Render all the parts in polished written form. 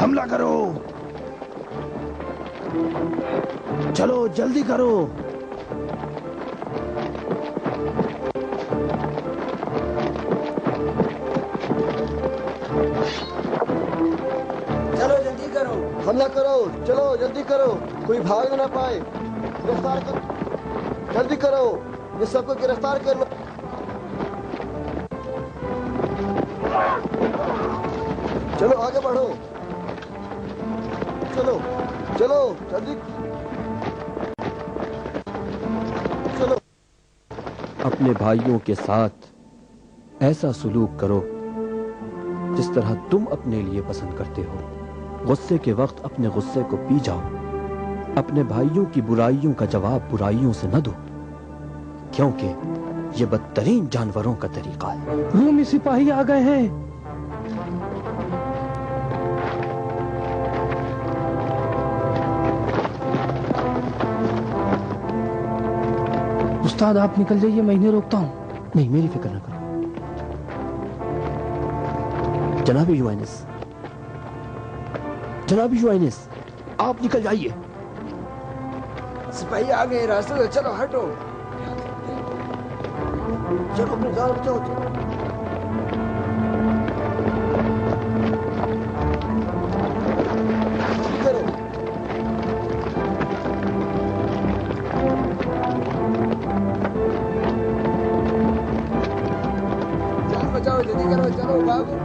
حملہ کرو، چلو جلدی کرو. چلو جلدی کرو، حملہ کرو، چلو جلدی کرو، کوئی بھاگ نہ پائے. گرفتار کرو، جلدی کرو، یہ سب کو گرفتار کر لو. چلو آگے بڑھو، چلو چلو جلدی چلو. اپنے بھائیوں کے ساتھ ایسا سلوک کرو جس طرح تم اپنے لیے پسند کرتے ہو. غصے کے وقت اپنے غصے کو پی جاؤ. اپنے بھائیوں کی برائیوں کا جواب برائیوں سے نہ دو، کیونکہ یہ بدترین جانوروں کا طریقہ ہے. رومی سپاہی آ گئے ہیں. استاد آپ نکل جائیے، میں انہیں روکتا ہوں. نہیں، میری فکر نہ کرو. جناب یوانس، جناب یوانس، آپ نکل جائیے. سپاہی آ گئے راستے سے، چلو ہٹو. چلو اپنے جان بچاؤ. کرو جان بچاؤ، جلدی کرو، چلو بھاگو.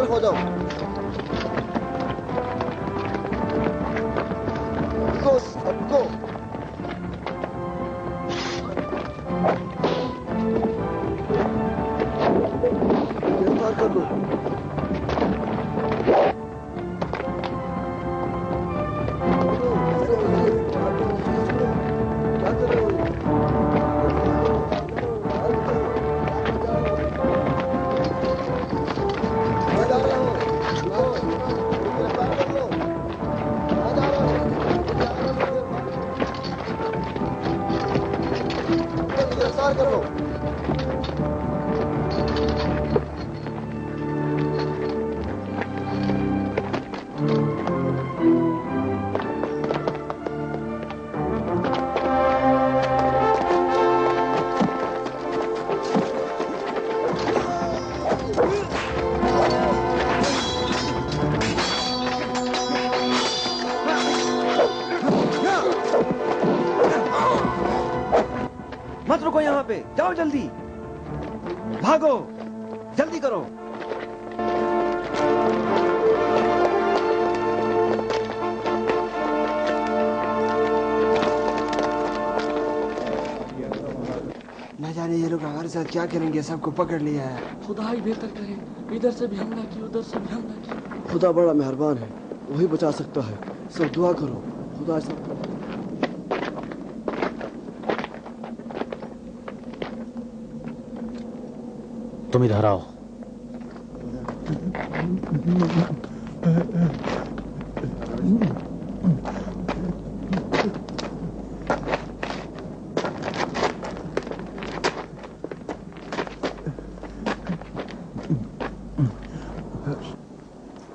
ہو جاؤ. سب کو گرفتار کر لو. کیا کر رہے ہو؟ گرفتار کر لو. مت رکو یہاں پہ، جاؤ جلدی، بھاگو، جلدی کرو. نہ جانے یہ لوگ ہمارے ساتھ کیا کریں گے. سب کو پکڑ لیا ہے. خدا ہی بہتر کرے، ادھر سے بھی حملہ کی، ادھر سے بھی حملہ کی. خدا بڑا مہربان ہے، وہی بچا سکتا ہے. سب دعا کرو، خدا سب کو. تم ادھر آؤ.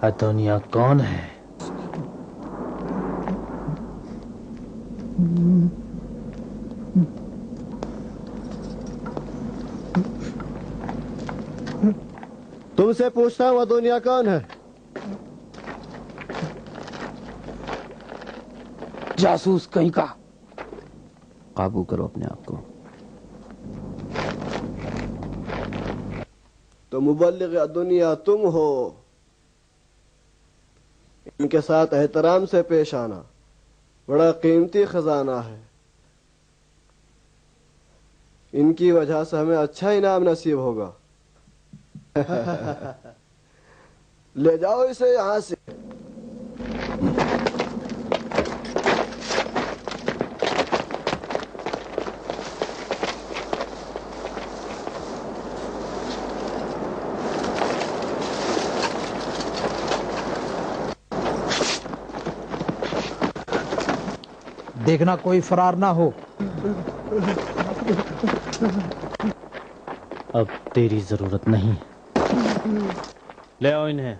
ادونیا کون ہے؟ تم سے پوچھتا ہوں ادونیا کون ہے؟ جاسوس کہیں کا. قابو کرو اپنے آپ کو. تو مبلغ ادونیا تم ہو. ان کے ساتھ احترام سے پیش آنا، بڑا قیمتی خزانہ ہے. ان کی وجہ سے ہمیں اچھا انعام نصیب ہوگا. لے جاؤ اسے یہاں سے. دیکھنا کوئی فرار نہ ہو. اب تیری ضرورت نہیں. لے آؤ انہیں.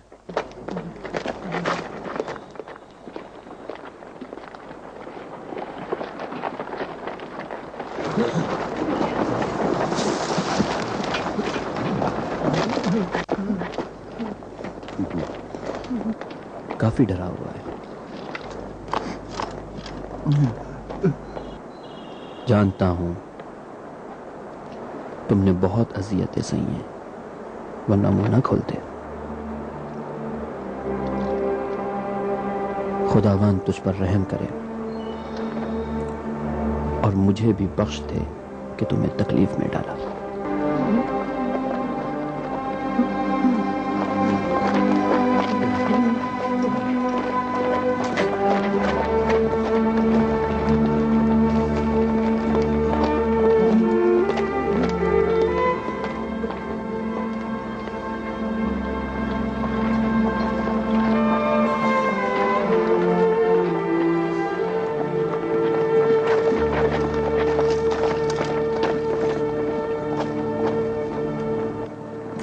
کافی ڈرا ہوا ہے. جانتا ہوں تم نے بہت اذیتیں سہی ہیں ورنہ منہ نہ کھولتے. خداوند تجھ پر رحم کرے اور مجھے بھی بخش دے کہ تمہیں تکلیف میں ڈالا.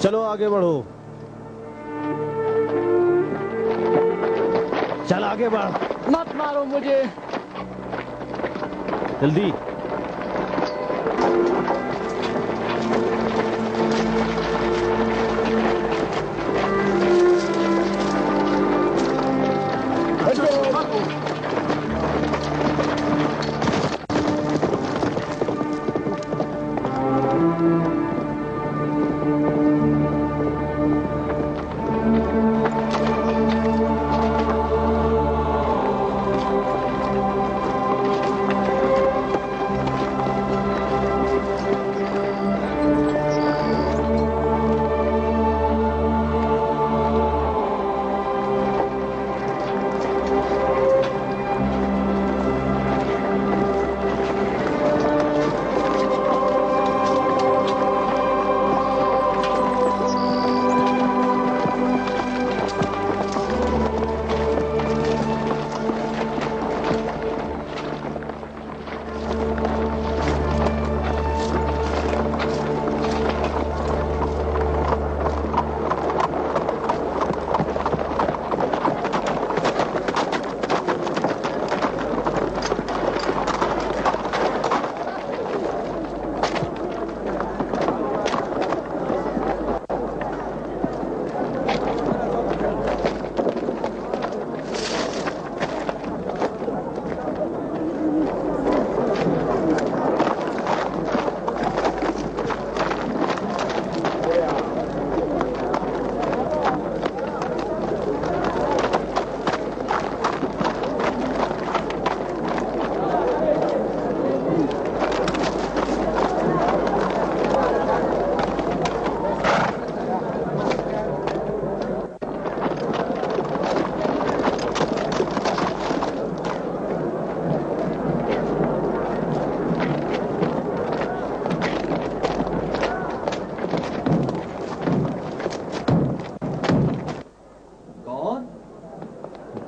چلو آگے بڑھو. چل آگے بڑھ. مت مارو مجھے. جلدی.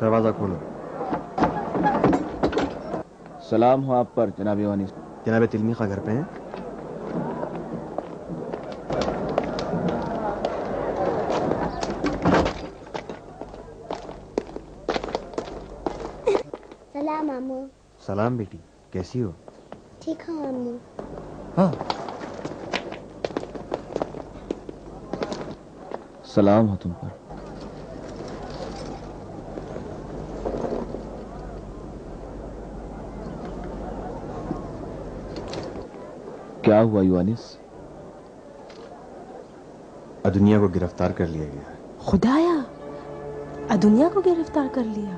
دروازہ کھولو. سلام ہو آپ پر جناب یوانس. جناب تلمیخہ گھر پہ ہیں؟ سلام امو. سلام بیٹی، کیسی ہو؟ ٹھیک ہوں امو. ہاں. سلام ہو تم پر. کیا ہوا یوانس؟ ادنیا کو گرفتار کر لیا گیا. خدایا، ادنیا کو گرفتار کر لیا؟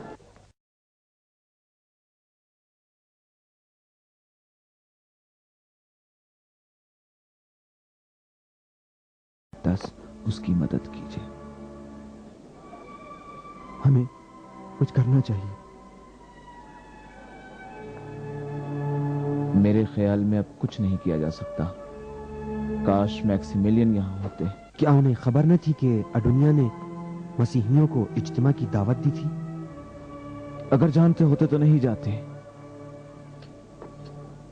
اس کی مدد کیجیے. ہمیں کچھ کرنا چاہیے. میرے خیال میں اب کچھ نہیں کیا جا سکتا. کاش میکسیمیلین یہاں ہوتے. کیا انہیں خبر نہ تھی کہ ادنیا نے مسیحیوں کو اجتماع کی دعوت دی تھی؟ اگر جانتے ہوتے تو نہیں جاتے.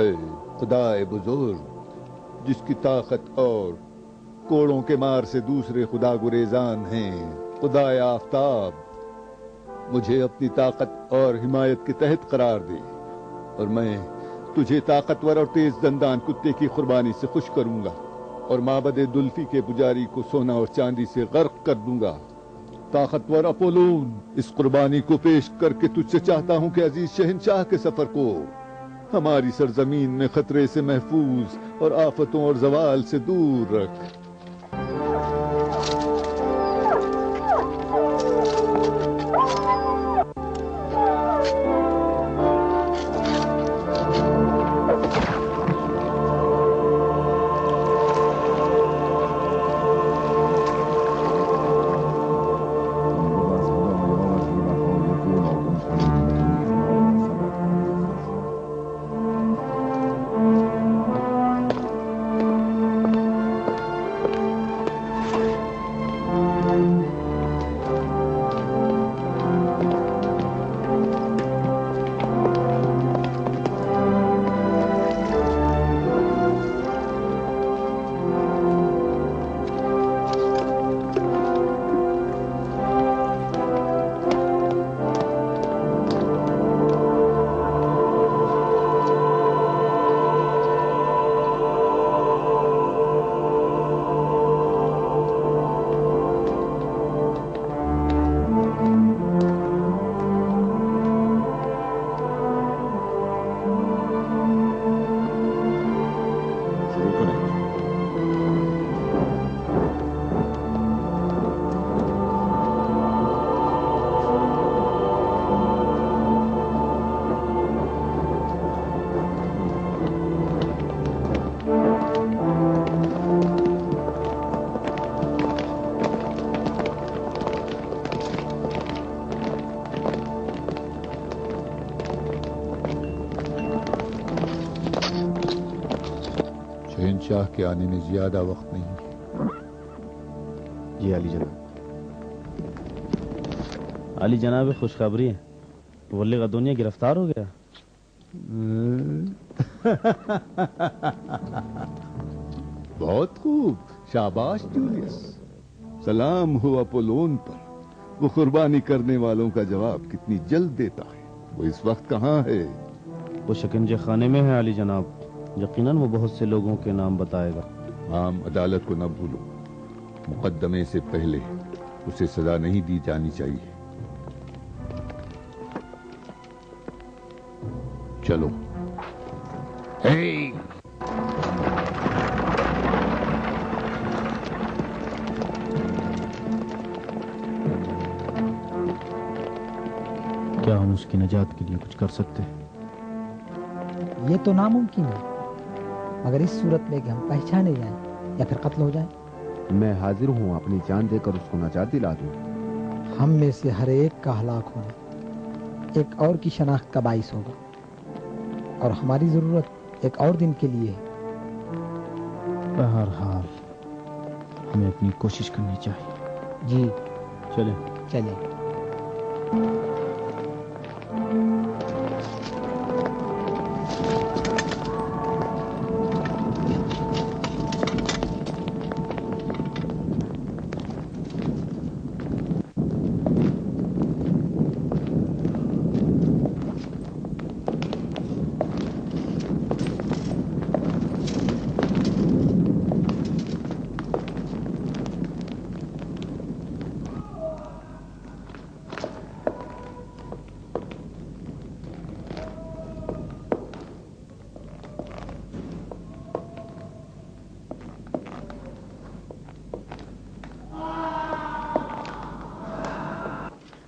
ہے خدائے بزرگ جس کی طاقت اور کوڑوں کے مار سے دوسرے خدا گریزان ہیں. خدائے آفتاب مجھے اپنی طاقت اور حمایت کے تحت قرار دے اور میں تجھے طاقتور اور تیز دندان کتے کی قربانی سے خوش کروں گا اور معبد دلفی کے پجاری کو سونا اور چاندی سے غرق کر دوں گا. طاقتور اپولون اس قربانی کو پیش کر کے تجھ سے چاہتا ہوں کہ عزیز شہنشاہ کے سفر کو ہماری سرزمین میں خطرے سے محفوظ اور آفتوں اور زوال سے دور رکھ. شہنشاہ کے آنے میں زیادہ وقت نہیں. جی علی جناب. علی جناب خوشخبری ہے, ولی غدونیہ گرفتار ہو گیا. بہت خوب, شاباش جولیس. سلام ہو اپولون پر. وہ قربانی کرنے والوں کا جواب کتنی جلد دیتا ہے. وہ اس وقت کہاں ہے؟ وہ شکنجے خانے میں ہے علی جناب. یقیناً وہ بہت سے لوگوں کے نام بتائے گا. عام عدالت کو نہ بھولو. مقدمے سے پہلے اسے سزا نہیں دی جانی چاہیے. چلو. کیا ہم اس کی نجات کے لیے کچھ کر سکتے ہیں؟ یہ تو ناممکن ہے, مگر اس صورت میں کہ ہم پہچانے جائیں یا پھر قتل ہو جائیں. میں حاضر ہوں اپنی جان دے کر اس کو نجات دلا دوں. ہم میں سے ہر ایک کا ہلاک ہونا ایک اور کی شناخت کا باعث ہوگا, اور ہماری ضرورت ایک اور دن کے لیے ہے. بہرحال ہمیں اپنی کوشش کرنی چاہیے. جی چلیں. چلیں.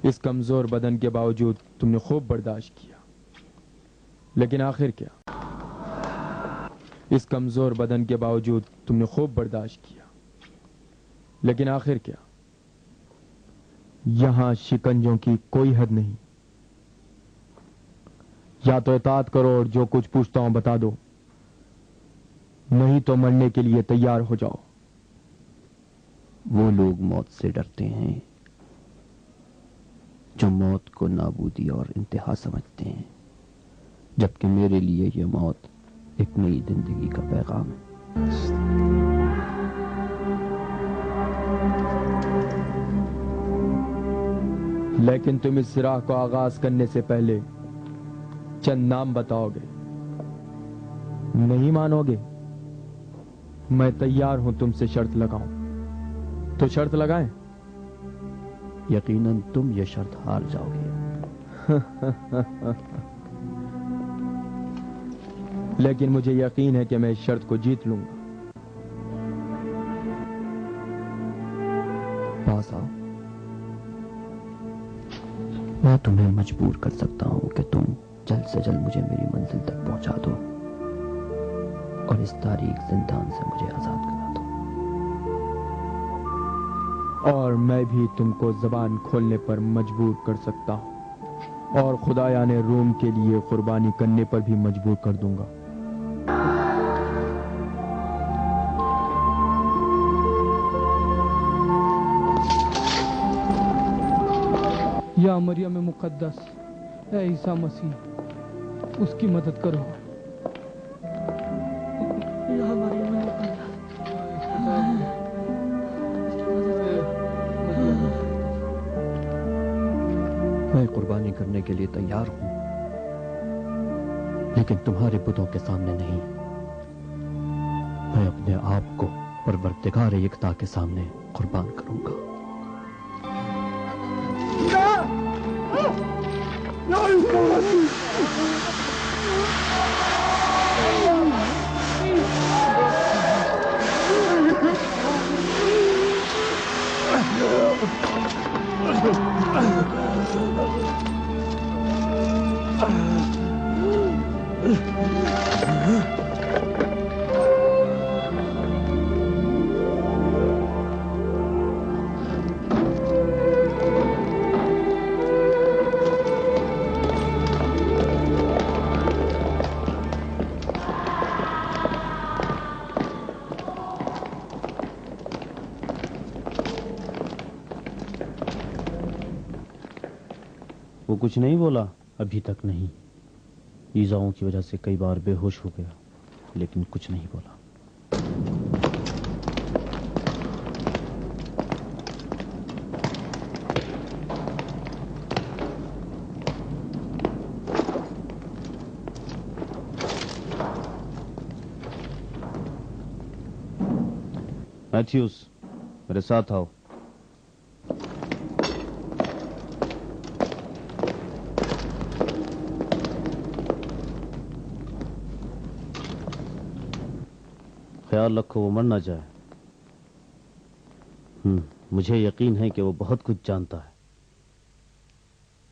اس کمزور بدن کے باوجود تم نے خوب برداشت کیا, لیکن آخر کیا؟ اس کمزور بدن کے باوجود تم نے خوب برداشت کیا, لیکن آخر کیا؟ یہاں شکنجوں کی کوئی حد نہیں. یا تو اطاعت کرو اور جو کچھ پوچھتا ہوں بتا دو, نہیں تو مرنے کے لیے تیار ہو جاؤ. وہ لوگ موت سے ڈرتے ہیں جو موت کو نابودی اور انتہا سمجھتے ہیں, جبکہ میرے لیے یہ موت ایک نئی زندگی کا پیغام ہے۔ لیکن تم اس راہ کو آغاز کرنے سے پہلے چند نام بتاؤ گے؟ نہیں مانو گے؟ میں تیار ہوں تم سے شرط لگاؤں تو شرط لگائیں؟ یقیناً تم یہ شرط ہار جاؤ گے۔ لیکن مجھے یقین ہے کہ میں اس شرط کو جیت لوں گا۔ پاس آؤ، میں تمہیں مجبور کر سکتا ہوں کہ تم جلد سے جلد مجھے میری منزل تک پہنچا دو اور اس تاریک زندان سے مجھے آزاد کرا دو۔ اور میں بھی تم کو زبان کھولنے پر مجبور کر سکتا ہوں، اور خدایان روم کے لیے قربانی کرنے پر بھی مجبور کر دوں گا۔ یا مریم مقدس، اے عیسیٰ مسیح، اس کی مدد کرو۔ یا مریم مقدس، میں قربانی کرنے کے لیے تیار ہوں، لیکن تمہارے بتوں کے سامنے نہیں۔ میں اپنے آپ کو پروردگار یکتا کے سامنے قربان کروں گا۔ وہ کچھ نہیں بولا؟ ابھی تک نہیں۔ ایذاؤں کی وجہ سے کئی بار بے ہوش ہو گیا، لیکن کچھ نہیں بولا۔ میتھیوس، میرے ساتھ آؤ۔ خیال رکھو وہ مر نہ جائے۔ مجھے یقین ہے کہ وہ بہت کچھ جانتا ہے۔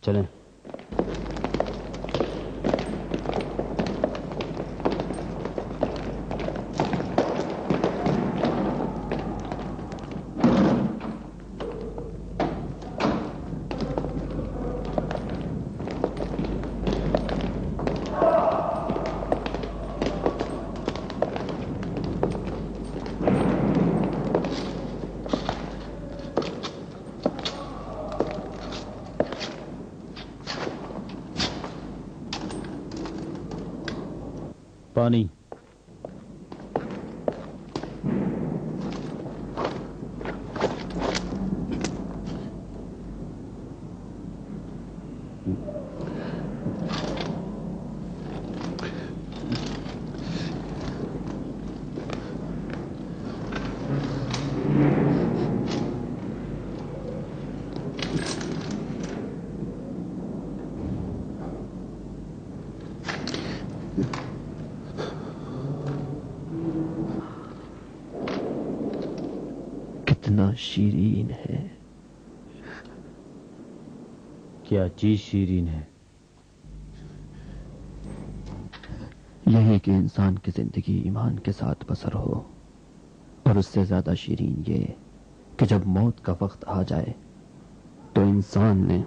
چلیں۔ پانی۔ کتنا شیرین ہے۔ کیا چیز شیرین ہے؟ یہی کہ انسان کی زندگی ایمان کے ساتھ بسر ہو، اور اس سے زیادہ شیرین یہ کہ جب موت کا وقت آ جائے تو انسان نے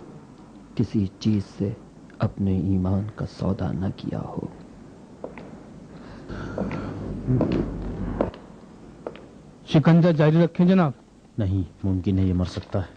کسی چیز سے اپنے ایمان کا سودا نہ کیا ہو۔ شکنجہ جاری رکھیں جناب۔ نہیں ممکن ہے، یہ مر سکتا ہے۔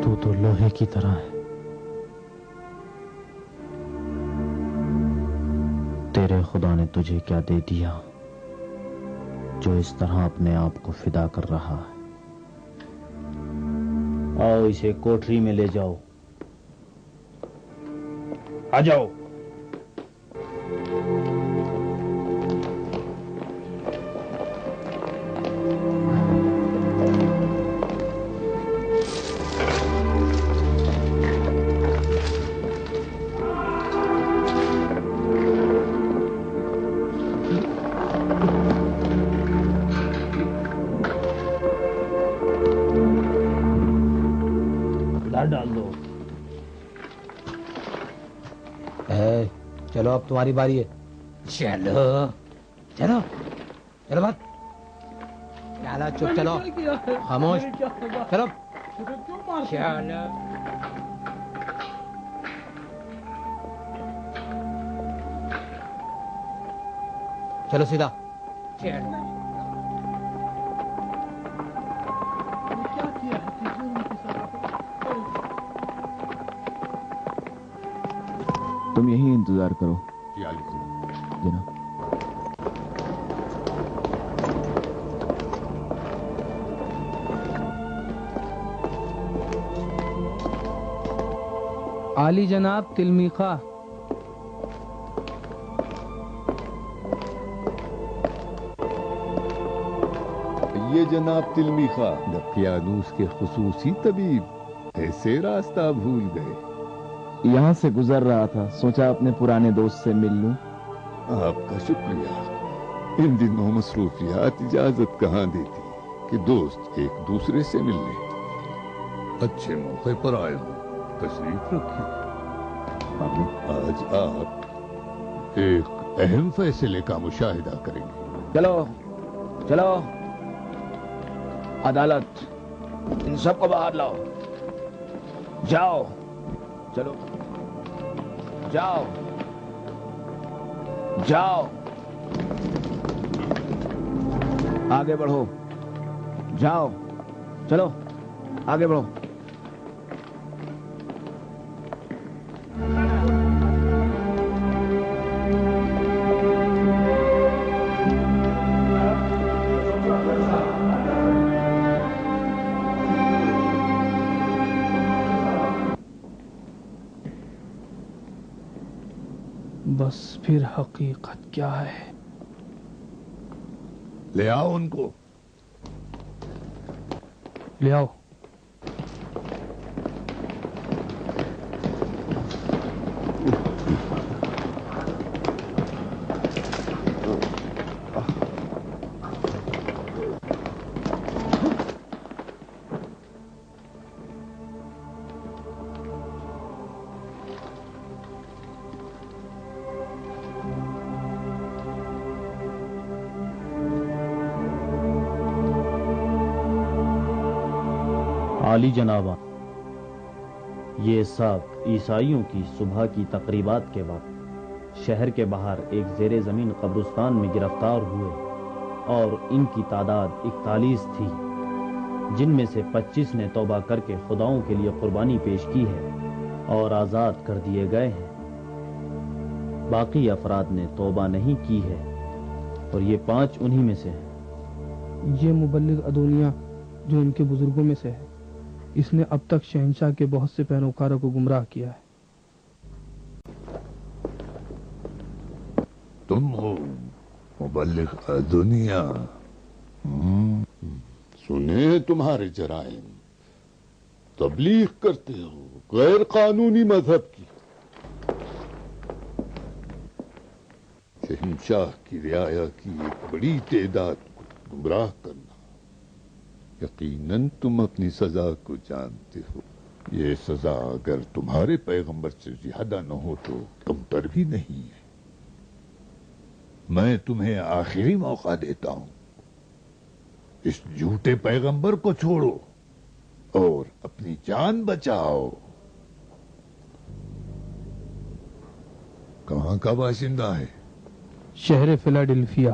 تو لوہے کی طرح ہے. تیرے خدا نے تجھے کیا دے دیا جو اس طرح اپنے آپ کو فدا کر رہا ہے؟ آؤ اسے کوٹری میں لے جاؤ. آ جاؤ. ڈال دو. چلو اب تمہاری باری ہے. چلو چلو چلو بات چپ. چلو خاموش. چلو چلو. چلو سیدھا. تم یہیں انتظار کرو. جناب عالی جناب تلمیخہ. یہ جناب تلمیخہ دقیانوس کے خصوصی طبیب ایسے راستہ بھول گئے. یہاں سے گزر رہا تھا, سوچا اپنے پرانے دوست سے مل لوں. آپ کا شکریہ. ان دنوں مصروفیات اجازت کہاں دیتی کہ دوست ایک دوسرے سے مل لیں. اچھے موقع پر آئے ہو, تشریف رکھیے. آج آپ ایک اہم فیصلے کا مشاہدہ کریں گے. چلو چلو عدالت, ان سب کو باہر لاؤ. جاؤ. چلو جاؤ جاؤ. آگے بڑھو. جاؤ. چلو آگے بڑھو. بس پھر حقیقت کیا ہے؟ لے آؤ ان کو. لے آؤ. عالی جنابہ، یہ ساکھ عیسائیوں کی صبح کی تقریبات کے وقت شہر کے باہر ایک زیر زمین قبرستان میں گرفتار ہوئے اور ان کی تعداد 41 تھی، جن میں سے 25 نے توبہ کر کے خداؤں کے لیے قربانی پیش کی ہے اور آزاد کر دیے گئے ہیں۔ باقی افراد نے توبہ نہیں کی ہے اور یہ 5 انہی میں سے ہیں۔ یہ مبلغ ادونیا جو ان کے بزرگوں میں سے ہے، اس نے اب تک شہنشاہ کے بہت سے پیروکاروں کو گمراہ کیا ہے۔ تم ہو مبلغ ادونیا؟ سنے تمہارے جرائم، تبلیغ کرتے ہو غیر قانونی مذہب کی، شہنشاہ کی رعایا کی ایک بڑی تعداد کو گمراہ کرنا۔ یقیناً تم اپنی سزا کو جانتے ہو۔ یہ سزا اگر تمہارے پیغمبر سے زیادہ نہ ہو تو کمتر بھی نہیں ہے۔ میں تمہیں آخری موقع دیتا ہوں، اس جھوٹے پیغمبر کو چھوڑو اور اپنی جان بچاؤ۔ کہاں کا باشندہ ہے؟ شہر فلاڈیلفیا۔